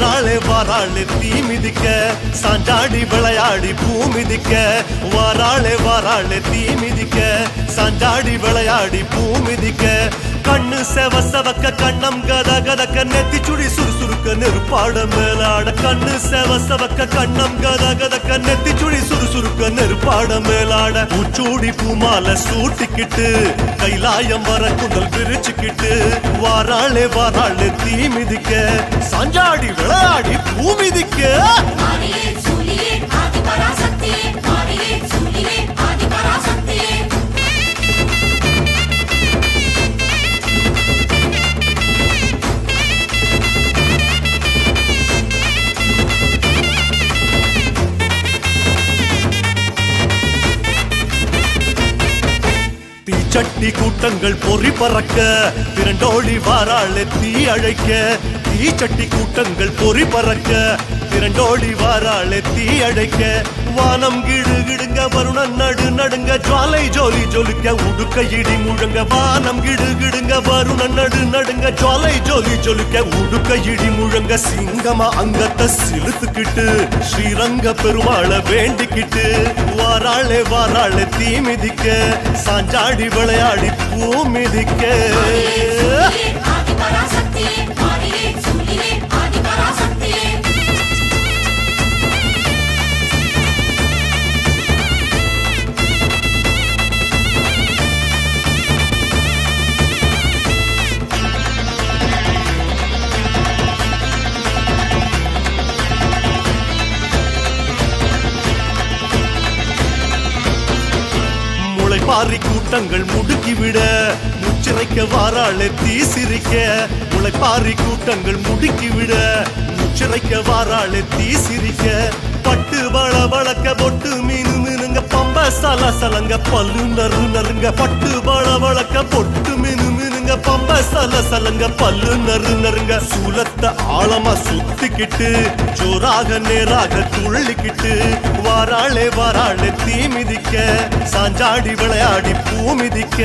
வாராளே வாராளே தீ மிதிக்க சாஞ்சாடி விளையாடி பூ மிதிக்க வாராளே வாராளே தீ மிதிக்க சாஞ்சாடி விளையாடி பூ மிதிக்க கண்ணு செவ செவக்க கண்ணம் கத கதக்க நெத்தி சுடி சுறுசுறுக்க நெருப்பாட மேலாட கண்ணு செவ செவக்க கண்ணம் கத கதக்க நெத்தி சுடி சுறுசுறுக்க நெருப்பாட மேலாட பூச்சூடி பூமால சூட்டிக்கிட்டு கைலாயம் வர குண்டல் பிரிச்சுக்கிட்டு வாராளே வாராளே தீ மிதிக்க சாஞ்சாடி விளையாடி பூ மிதிக்க சட்டி கூட்டங்கள் பொறி பறக்க திரண்டோடி வாராளே தீ அழைக்க தீச்சட்டி கூட்டங்கள் பொறி பறக்க திரண்டோடி வாராளே தீ அழைக்க வானம் கிடு கிடுங்க வருணன் நடு நடுங்க ஜுவாலை ஜோலி ஜொலிக்க உடுக்க இடி முழங்க வானம் கிடு கிடுங்க வருணன் நடு நடுங்க ஜுவாலை ஜோலி ஜொலிக்க உடுக்க இடி முழங்க சிங்கமா அங்கத்தை சிலுத்துக்கிட்டு ஸ்ரீரங்க பெருமாளை வேண்டிக்கிட்டு வாராளே வாராளே தீ மிதிக்க சாஞ்சாடி விளையாடி பூ மிதிக்க பாரி கூட்டங்கள் முடுக்கிவிட முச்சிறைக்க வாராளே தீ சிரிக்க முளைப்பாரி கூட்டங்கள் முடுக்கிவிட முச்சிறைக்க வாராளே தீ சிரிக்க பட்டு வள வளக்க பொட்டு மீனு மீனுங்க பம்ப சல சலங்க பல்லு நறு நறுங்க பட்டு வள வளக்க பொட்டு மீனு மீனுங்க பம்ப சல சலங்க பல்லு நறு நறுங்க சூலத்தை ஆழமா சுத்திக்கிட்டு ஜோராக நேராக துள்ளிக்கிட்டு வாராளே வாராளே தீ மிதிக்க சாஞ்சாடி விளையாடி பூ மிதிக்க